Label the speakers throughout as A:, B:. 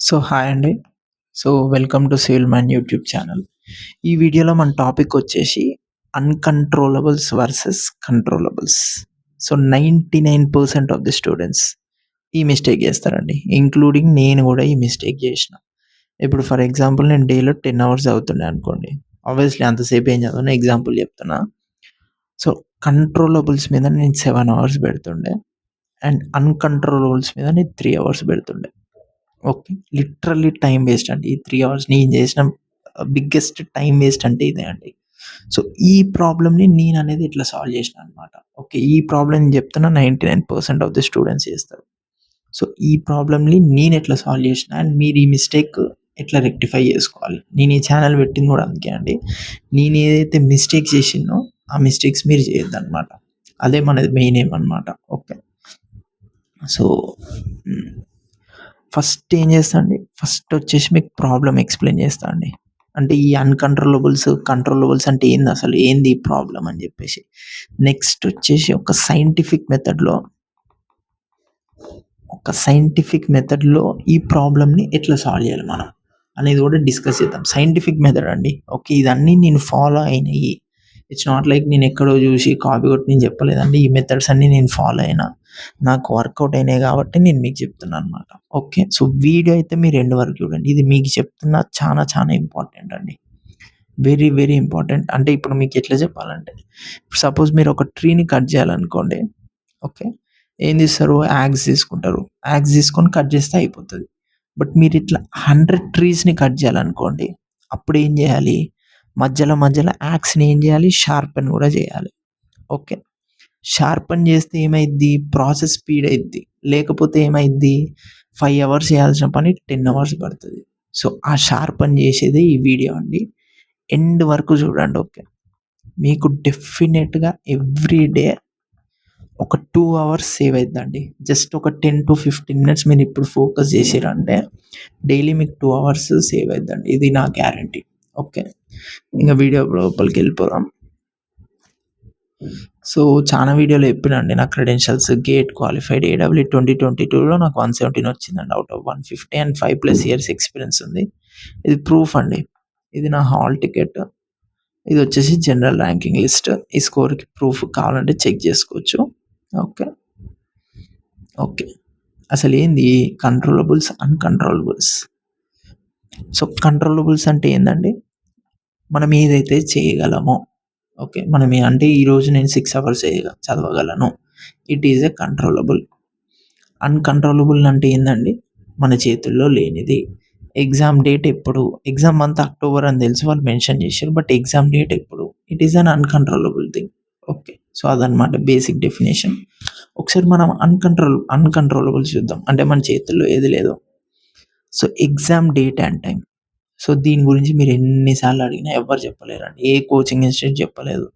A: Hi అండి. Welcome to civil man YouTube channel. ఈ వీడియోలో మన టాపిక్ వచ్చేసి అన్‌కంట్రోలబుల్స్ వర్సెస్ కంట్రోలబుల్స్. 99% ఆఫ్ ది స్టూడెంట్స్ ఈ మిస్టేక్ చేస్తారండి. ఇంక్లూడింగ్ నేను గూడా ఈ మిస్టేక్ చేసిన. ఇప్పుడు ఫర్ ఎగ్జాంపుల్ నేను డేలో 10 అవర్స్ చదువుతున్నా అనుకోండి. ఆబ్వియస్లీ అంతసేపు ఏం చదవను. ఎగ్జాంపుల్ చెప్తున్నా. సో, కంట్రోలబుల్స్ మీద నేను 7 అవర్స్ పెడుతుండే. అండ్ అన్‌కంట్రోలబుల్స్ మీద నేను 3 అవర్స్ పెడుతుండే. ఓకే. లిటరల్లీ టైమ్ వేస్ట్ అండి. ఈ 3 అవర్స్ నేను చేసిన బిగ్గెస్ట్ టైమ్ వేస్ట్ అంటే ఇదే అండి. సో, ఈ ప్రాబ్లమ్‌ని నేననేది ఇట్లా సాల్వ్ చేసినా అనమాట. ఓకే. ఈ ప్రాబ్లమ్ నేను చెప్తున్నా 99% ఆఫ్ ది స్టూడెంట్స్ చేస్తారు. సో, ఈ ప్రాబ్లమ్‌ని నేనెట్లా సాల్వ్ చేసినా అండ్ మీరు ఈ మిస్టేక్ ఎట్లా రెక్టిఫై చేసుకోవాలి. నేను ఈ ఛానెల్ పెట్టింది కూడా అందుకే అండి. నేనేదైతే మిస్టేక్స్ చేసినో ఆ మిస్టేక్స్ మీరు చేయొద్దనమాట. అదే మనది మెయిన్ ఎయిమ్ అనమాట. ఓకే. సో, హ్మ్. ఫస్ట్ ఏం చేస్తా అండి, ఫస్ట్ వచ్చేసి మీకు ప్రాబ్లమ్ ఎక్స్‌ప్లెయిన్ చేస్తా అండి. అంటే ఈ అన్‌కంట్రోలబుల్స్, కంట్రోలబుల్స్ అంటే ఏందసలు? ఏంది ఈ ప్రాబ్లమ్ అని చెప్పేసి. నెక్స్ట్ వచ్చేసి ఒక సైంటిఫిక్ మెథడ్‌లో ఈ ప్రాబ్లమ్‌ని ఎట్లా సాల్వ్ చేయాలి మనం అనేది కూడా డిస్కస్ చేద్దాం. సైంటిఫిక్ మెథడ్ అండి. ఓకే. ఇదన్నీ నేను ఫాలో అయినయి. ఇట్స్ నాట్ లైక్ నేను ఎక్కడో చూసి కాపీ కొట్టి నేను చెప్పలేదండి. ఈ మెథడ్స్ అన్నీ నేను ఫాలో అయినా. నాకు వర్కౌట్ అయినాయి కాబట్టి నేను మీకు చెప్తున్నా అనమాట. ఓకే. సో, వీడియో అయితే మీరు ఎండ్ వరకు చూడండి. ఇది మీకు చెప్తున్నా చాలా చాలా ఇంపార్టెంట్ అండి. Very very important. అంటే ఇప్పుడు మీకు ఎట్లా చెప్పాలంటే, సపోజ్ మీరు ఒక ట్రీని కట్ చేయాలనుకోండి. ఓకే. ఏం చేస్తారు? యాక్స్ తీసుకుంటారు. యాక్స్ తీసుకొని కట్ చేస్తే అయిపోతది. బట్ మీరిట్లా 100 ట్రీస్‌ని కట్ చేయాలనుకోండి. అప్పుడేం చేయాలి? మధ్యలో యాక్స్‌ని ఏం చేయాలి? షార్పెన్ కూడా చేయాలి. ఓకే. షార్పెన్ చేస్తే ఏమైద్ది? ప్రాసెస్ స్పీడ్ అయిద్ది. లేకపోతే ఏమైద్ది? 5 అవర్స్ చేయాల్సిన పని 10 అవర్స్ పడతది. సో, ఆ షార్పెన్ చేసేదే ఈ వీడియో అండి. ఎండ్ వరకు చూడండి. ఓకే. మీకు డెఫినిట్‌గా ఎవ్రీ డే ఒక 2 అవర్స్ సేవ్ అయిద్దండి. జస్ట్ ఒక 10-15 మినిట్స్ మీరిప్పుడు ఫోకస్ చేసిర్రంటే డైలీ మీకు 2 అవర్స్ సేవ్ అయిద్దండి. ఇది నా గ్యారంటీ. ఓకే. ఇంక వీడియో లోపలికెళ్ళిపోదాం. సో, చానా వీడియోలో చెప్పినా అండి నా క్రెడెన్షియల్స్ గేట్ క్వాలిఫైడ్ ఏడబ్ల్యూ 2022లో నాకు 117 వచ్చిందండి. Out of 150 and 5+ years experience ఉంది. ఇది ప్రూఫ్ అండి. ఇది నా హాల్ టికెట్. ఇదొచ్చేసి జనరల్ ర్యాంకింగ్ లిస్ట్. ఈ స్కోర్‌కి ప్రూఫ్ కావాలంటే చెక్ చేసుకోవచ్చు. ఓకే. ఓకే. అసలేంది కంట్రోలబుల్స్, అన్‌కంట్రోలబుల్స్. సో, కంట్రోలబుల్స్ అంటే ఏందండి? మనం ఏదైతే చేయగలమో, ఓకే. అంటే ఈరోజు నేను 6 అవర్స్ చదవగలను. It is a controllable. Uncontrollable అంటే ఏందండి? మన చేతుల్లో లేనిది. ఎగ్జామ్ డేట్ ఎప్పుడు? ఎగ్జామ్ మంత్ అక్టోబర్ అని తెలుసు వాళ్ళు మెన్షన్ చేషిర్రు. బట్ ఎగ్జామ్ డేట్ ఎప్పుడు? It is un uncontrollable thing. Okay. So, అదనమాట బేసిక్ డెఫినిషన్. ఒకసారి మనం అన్‌కంట్రోలబుల్స్ చూద్దాం. అంటే మన చేతుల్లో ఏది లేదో. So, exam date and time. So, దీని గురించి మీరు ఎన్ని సార్లు అడిగినా ఎవ్వరు చెప్పలేరండి. ఏ కోచింగ్ ఇన్‌స్టిట్యూట్ చెప్పలేదు.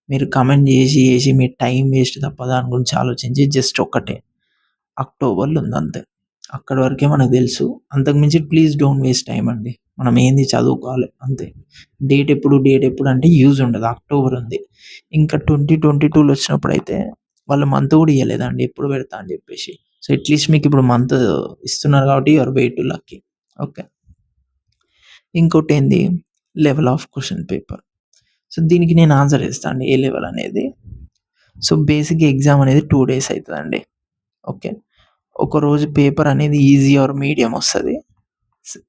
A: మీరు కమెంట్ చేసి మీ టైమ్ వేస్ట్ తప్ప దాని గురించి ఆలోచించి జస్ట్ ఒక్కటే అక్టోబర్‌లో ఉందంతే. అక్కడి వరకే మనకు తెలుసు. అంతకు మించి ప్లీజ్ డోంట్ వేస్ట్ టైమ్ అండి. మనం ఏంది చదువుకోవాలి అంతే. డేట్ ఎప్పుడు అంటే యూజ్ ఉండదు. అక్టోబర్ ఉంది. ఇంకా 2022లో వచ్చినప్పుడైతే వాళ్ళు మంత్ కూడా ఇయ్యలేదండి. ఎప్పుడు పెడతా అని చెప్పేసి. సో, అట్‌లీస్ట్ మీకు ఇప్పుడు మంత్ ఇస్తున్నారు కాబట్టి you are way too lucky. Okay. ఇంకోటేంది level of question paper. So, దీనికి నేను ఆన్సర్ ఇస్తా అండి. ఏ లెవెల్ అనేది. సో, బేసిక్‌గా ఎగ్జామ్ అనేది 2 డేస్ అయితదండి. ఓకే. ఒకరోజు పేపర్ అనేది ఈజీ ఆర్ మీడియం వస్తది.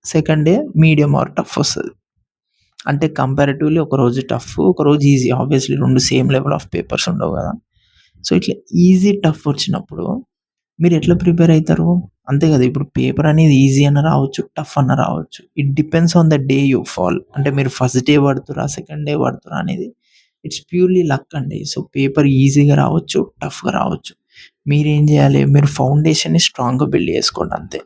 A: Second day medium or tough వస్తది. అంటే కంపారిటివ్‌లీ ఒకరోజు టఫ్, ఒకరోజు easy. Obviously 2 same level of papers ఉండవు గదా! సో, ఇట్లా ఈజీ, టఫ్ వచ్చినప్పుడు మీరెట్లా ప్రిపేర్ అయితారు? అంతే గదా! ఇప్పుడు పేపర్ అనేది ఈజీ అన్నా రావచ్చు, టఫ్ అన్నా రావచ్చు. It depends on the day you fall. అంటే మీరు ఫస్ట్ డే పడుతురా, సెకండ్ డే పడుతురా అనేది ఇట్స్ ప్యూర్‌లీ లక్ అండి. సో, పేపర్ ఈజీగా రావచ్చు, టఫ్‌గా రావచ్చు. మీరేం జేయాలి? మీరు ఫౌండేషన్‌ని స్ట్రాంగ్‌గా బిల్డ్ చేసుకోండి అంతే.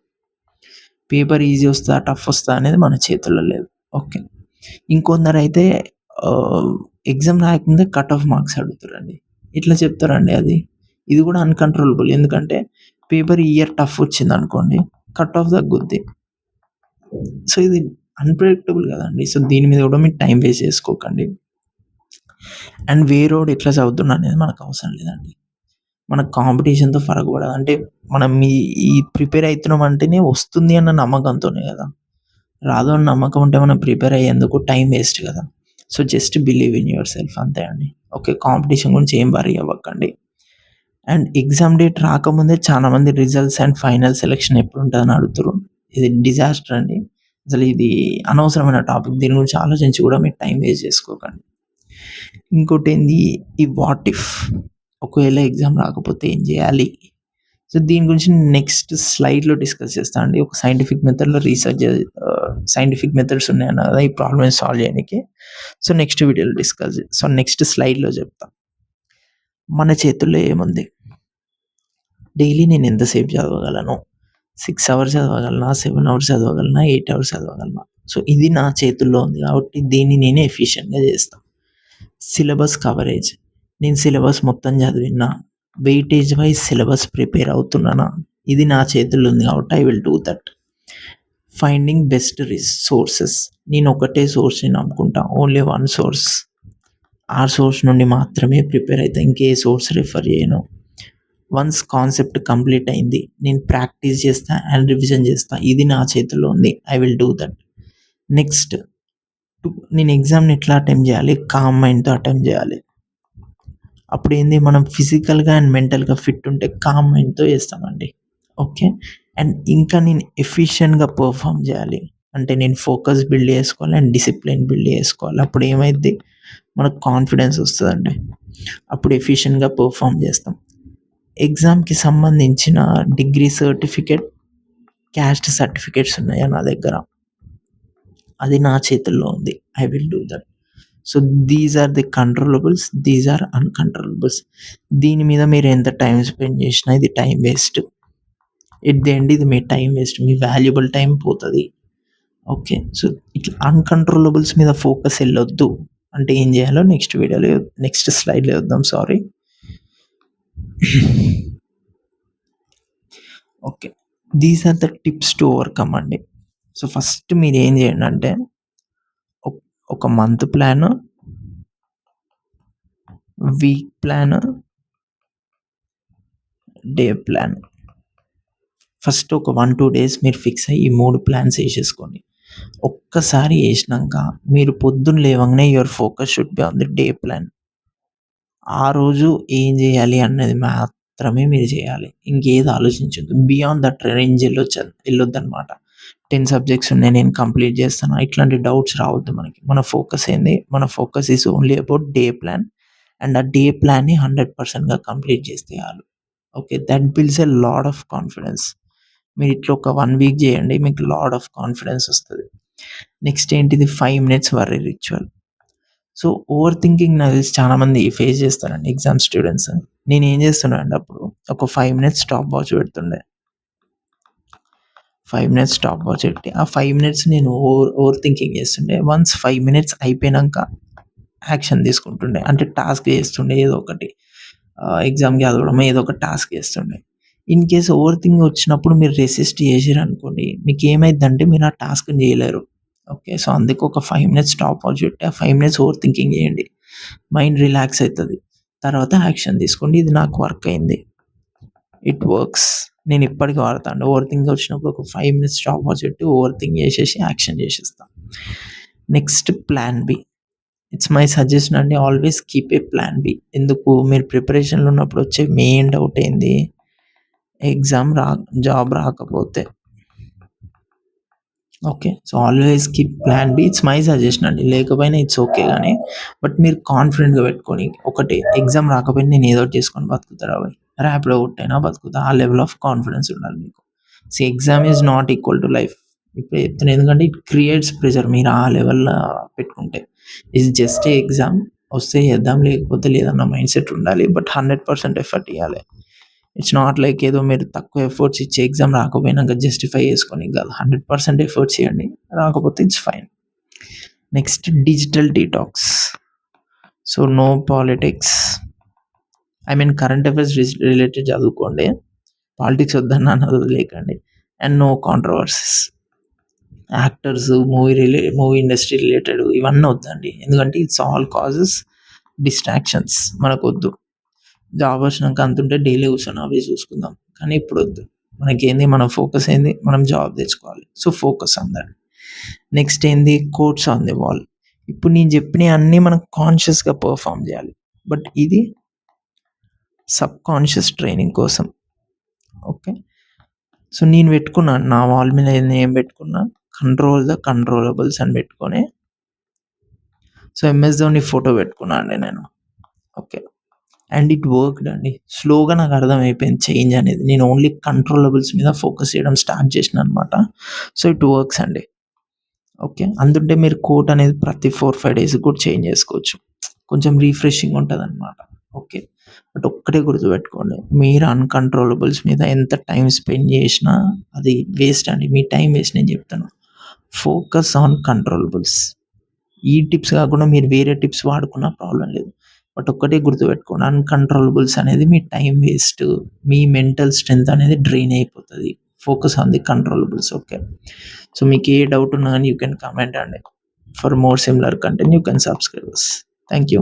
A: పేపర్ ఈజీ వస్తదా? టఫ్ వస్తదా? అనేది మన చేతుల్లో లేదు. ఓకే. ఇంకొందరైతే ఆహ్, ఎగ్జామ్ రాయకముందే కట్ ఆఫ్ మార్క్స్ అడుగుతారండి. ఎట్లా చెప్తారండి అది? ఇది కూడా అన్‌కంట్రోలబుల్. ఎందుకంటే పేపర్ ఈ ఇయర్ టఫ్ వచ్చిందనుకోండి, కట్ ఆఫ్ తగ్గుద్ది. సో, ఇది అన్‌ప్రెడిక్టబుల్ కదండీ. సో, దీని మీద కూడా మీరు టైమ్ వేస్ట్ చేసుకోకండి. అండ్ వేరోడు ఎట్లా చదువుతుండు అనేది మనకు అవసరం లేదండి. మనకు కాంపిటీషన్‌తో ఫరక్ పడదు. అంటే మనం ఈ ప్రిపేర్ అయితున్నాం అంటేనే వస్తుంది అన్న నమ్మకంతోనే కదా! రాదు అని నమ్మకం ఉంటే మనం ప్రిపేర్ అయ్యేందుకు టైం వేస్ట్ కదా! So, just believe in your self అంతే అండి. ఓకే. కాంపిటీషన్ గురించి ఏం వర్రీ అవ్వకండి. అండ్ ఎగ్జామ్ డేట్ రాకముందే చాలామంది రిజల్ట్స్ అండ్ ఫైనల్ సెలక్షన్ ఎప్పుడుంటదని అడుగుతుర్రు. ఇది డిజాస్టర్ అండి. అసలు ఇది అనవసరమైన టాపిక్. దీని గురించి ఆలోచించి కూడా మీరు టైం వేస్ట్ చేసుకోకండి. ఇంకోటేంది ఈ వాట్ ఇఫ్ ఒకవేళ ఎగ్జామ్ రాకపోతే ఏం చేయాలి? సో, దీని గురించి నెక్స్ట్ స్లైడ్‌లో డిస్కస్ చేస్తా అండి. ఒక సైంటిఫిక్ మెథడ్‌లో సైంటిఫిక్ మెథడ్స్ ఉన్నాయన్నా కదా! ఈ ప్రాబ్లమ్‌ని సాల్వ్ చేయనీకి. సో, నెక్స్ట్ వీడియోలో నెక్స్ట్ స్లైడ్‌లో చెప్తా. మన చేతుల్లో ఏముంది? డైలీ నేను ఎంతసేపు చదవగలను? 6 అవర్స్ చదవగలనా? 7 అవర్స్ చదవగలనా? 8 అవర్స్ చదవగలనా? సో, ఇది నా చేతుల్లో ఉంది కాబట్టి దీన్ని నేను ఎఫిషియెంట్‌గా చేస్తా. Syllabus coverage. నేను సిలబస్ మొత్తం చదివినా, వెయిటేజ్ వైస్ సిలబస్ ప్రిపేర్ అవుతున్నానా? ఇది నా చేతుల్లో ఉంది కాబట్టి I will do that. Finding best sources. నేను ఒకటే సోర్స్‌ని నమ్ముకుంటా. Only one source. ఆ సోర్స్ నుండి మాత్రమే ప్రిపేర్ అయితా. ఇంకే సోర్స్ రిఫర్ చేయను. వన్స్ కాన్సెప్ట్ కంప్లీట్ అయింది. నేను ప్రాక్టీస్ చేస్తా అండ్ రివిజన్ చేస్తా. ఇది నా చేతుల్లో ఉంది. I will do that. Next నేను ఎగ్జామ్‌ని ఎట్లా అటెంప్ట్ చేయాలి? కామ్ మైండ్‌తో అటెంప్ట్ చేయాలి. అప్పుడేంది మనం ఫిజికల్‌గా అండ్ మెంటల్‌గా ఫిట్ ఉంటే కామ్ మైండ్‌తో చేస్తామండి. ఓకే. అండ్ ఇంకా నేను ఎఫిషియెంట్‌గా పెర్ఫార్మ్ చేయాలి. అంటే నేను ఫోకస్ బిల్డ్ చేసుకోవాలి అండ్ డిసిప్లిన్ బిల్డ్ చేసుకోవాలి. అప్పుడు ఏమైద్ది? మనకు కాన్ఫిడెన్స్ వస్తదండి. అప్పుడు ఎఫిషియెంట్‌గా పెర్ఫార్మ్ చేస్తాం. ఎగ్జామ్‌కి సంబంధించిన డిగ్రీ సర్టిఫికేట్, క్యాస్ట్ సర్టిఫికేట్స్ ఉన్నాయా నా దగ్గర? అది నా చేతుల్లో ఉంది. I will do that. So, these are the controllables. These are uncontrollables. దీని మీద మీరు ఎంత టైమ్ స్పెండ్ చేసినా ఇది time waste. At the end ఇది మీ టైమ్ వేస్ట్. మీ వాల్యుబుల్ టైమ్ పోతది. ఓకే. సో, ఇట్లా అన్‌కంట్రోలబుల్స్ మీద ఫోకస్ ఎళ్ళొద్దు. అంటే ఏం చేయాలో నెక్స్ట్ స్లైడ్‌లో చూద్దాం. Sorry. Okay. These are the tips to overcome అండి. సో, ఫస్ట్ మీరేం చేయండంటే ఒక month plan, week plan, day plan. First ఒక 1, 2 డేస్ మీరు ఫిక్స్ అయ్యి ఈ 3 ప్లాన్స్ ఏసేసుకోండి. ఒక్కసారి ఏసినంక మీరు పొద్దున్న లేవంగానే your focus should be on the day plan. ఆ రోజు ఏం చేయాలి అన్నది మాత్రమే మీరు చేయాలి. ఇంకేది ఆలోచించొద్దు. బియాండ్ దట్ రేంజ్ ఎళ్ళొద్దనమాట. 10 సబ్జెక్ట్స్ ఉన్నాయి నేను కంప్లీట్ చేస్తానా? ఇట్లాంటి డౌట్స్ రావద్దు మనకి. మన ఫోకస్ ఏంది? మన focus is only about day plan. And ఆ డే ప్లాన్‌ని 100%గా కంప్లీట్ చేస్తే చాలు. Okay. That builds a lot of confidence. మీరు ఇట్లా ఒక 1 వీక్ చేయండి. మీకు లాట్ ఆఫ్ కాన్ఫిడెన్స్ వస్తది. నెక్స్ట్ ఏంటిది? 5 minutes worry ritual. So, over thinking నాకు తెలిసి చాలామంది ఫేస్ చేస్తారండి ఎగ్జామ్ స్టూడెంట్స్. నేనేం చేస్తున్నానంటే అప్పుడు ఒక 5 మినిట్స్ స్టాప్ వాచ్ పెడుతుండే. 5 మినిట్స్ స్టాప్ వాచ్ పెట్టి ఆ 5 మినిట్స్ నేను ఓవర్ థింకింగ్ చేస్తుండే. వన్స్ 5 మినిట్స్ అయిపోయినంక యాక్షన్ తీసుకుంటుండే. అంటే టాస్క్ చేస్తుండే ఏదో ఒకటి. ఎగ్జామ్‌కి చదవడం ఏదో ఒక టాస్క్ చేస్తుండే. ఇన్ కేస్ ఓవర్ థింకింగ్ వచ్చినప్పుడు మీరు రెసిస్ట్ చేసిర్రనుకోండి, మీకేమైద్దంటే మీరు ఆ టాస్క్‌ని చేయలేరు. ఓకే. సో, అందుకే ఒక 5 మినిట్స్ స్టాప్ వాచ్ పెట్టి ఆ 5 మినిట్స్ ఓవర్ థింకింగ్ చేయండి. మైండ్ రిలాక్స్ అయితది. తర్వాత యాక్షన్ తీసుకోండి. ఇది నాకు వర్క్ అయింది. It works. నేను ఇప్పటికి వాడతా అండి. ఓవర్ థింకింగ్ వచ్చినప్పుడు ఒక 5 మినిట్స్ స్టాప్ వాచ్ పెట్టి ఓవర్ థింక్ చేసేసి యాక్షన్ చేసేస్తా. Next plan B. It's my suggestion అండి. Always keep a plan B. ఎందుకు? మీరు ప్రిపరేషన్‌లో ఉన్నప్పుడు వచ్చే మెయిన్ డౌట్ ఏంది? జాబ్ రాకపోతే. Okay. So, always keep plan B. It's my suggestion అండి. లేకపోయినా ఇట్స్ ఓకే గానీ, బట్ మీరు కాన్ఫిడెంట్‌గా పెట్టుకొని ఒకటి ఎగ్జామ్ రాకపోయినా నేను ఏదో ఒకటి చేసుకొని బతుకుతారా భయ్! ర్యాపిడో కొట్టైనా బతుకుతా. ఆ లెవెల్ ఆఫ్ కాన్ఫిడెన్స్ ఉండాలి మీకు. See exam is not equal to life. ఇప్పుడే చెప్తున్నా. ఎందుకంటే ఇట్ క్రియేట్స్ ప్రెషర్ మీరు ఆ లెవెల్‌లో పెట్టుకుంటే. It's just a exam. వస్తే చేద్దాం లేకపోతే లేదన్న మైండ్ సెట్ ఉండాలి. బట్ 100% ఎఫర్ట్ ఇయ్యాలి. ఇట్స్ నాట్ లైక్ ఏదో మీరు తక్కువ ఎఫర్ట్స్ ఇచ్చి ఎగ్జామ్ రాకపోయినాక జస్టిఫై చేసుకోనికి కాదు. 100% ఎఫర్ట్స్ ఇయ్యండి. రాకపోతే it's fine. Next digital detox. So, no politics. I mean current affairs related చదువుకోండి. పాలిటిక్స్ వద్దన్నా అన్నది వదిలేయకండి. And no controversies. Actors, movie industry related ఇవన్నీ వద్దండి. ఎందుకంటే ఇట్స్ ఆల్ కాజెస్ డిస్ట్రాక్షన్స్. మనకొద్దు. జాబ్ వచ్చినాక అంతుంటే డైలీ కూర్చొని అవే చూసుకుందాం. కానీ ఇప్పుడొద్దు. మనకేంది మన ఫోకస్ ఏంది? మనం జాబ్ తెచ్చుకోవాలి. So, focus on that. Next ఏంది? Quotes on the wall. ఇప్పుడు నేను చెప్పినయి అన్నీ మనం కాన్షియస్‌గా పెర్ఫార్మ్ చేయాలి. బట్ ఇది సబ్‌కాన్షియస్ ట్రైనింగ్ కోసం. ఓకే. సో, నేను పెట్టుకున్నాను నా వాల్ మీద నేనేం పెట్టుకున్నా? కంట్రోల్ ద కంట్రోలబుల్స్ అని పెట్టుకొని సో, ఎంఎస్ ధోని ఫోటో పెట్టుకున్నా అండి నేను. ఓకే. అండ్ ఇట్ వర్క్డ్ అండి. స్లోగా నాకు అర్థమైపోయింది చేంజ్ అనేది. నేను ఓన్లీ కంట్రోలబుల్స్ మీద ఫోకస్ చేయడం స్టార్ట్ చేసినాననమాట. సో, ఇట్ వర్క్స్ అండి. ఓకే. అందుంటే మీరు కోట్ అనేది ప్రతి 4, 5 డేస్‌కి కూడా చేంజ్ చేసుకోవచ్చు. కొంచెం రిఫ్రెషింగ్ ఉంటదనమాట. ఓకే. బట్ ఒక్కటే గుర్తుపెట్టుకోండి. మీరు అన్‌కంట్రోలబుల్స్ మీద ఎంత టైమ్ స్పెండ్ చేసినా అది వేస్ట్ అండి. మీ టైం వేస్ట్ నేను చెప్తున్నా. Focus on controllables. ఈ టిప్స్ కాకుండా మీరు వేరే టిప్స్ వాడుకున్నా ప్రాబ్లమ్ లేదు. బట్ ఒక్కటే గుర్తుపెట్టుకోండి. అన్‌కంట్రోలబుల్స్ అనేది మీ టైం వేస్ట్. మీ మెంటల్ స్ట్రెంత్ అనేది డ్రైన్ అయిపోతది. Focus on the controllables. Okay. So, మీకు ఏ డౌట్ ఉన్నా గాని యూ కెన్ కామెంట్ అండి. For more similar content you can subscribe us. Thank you.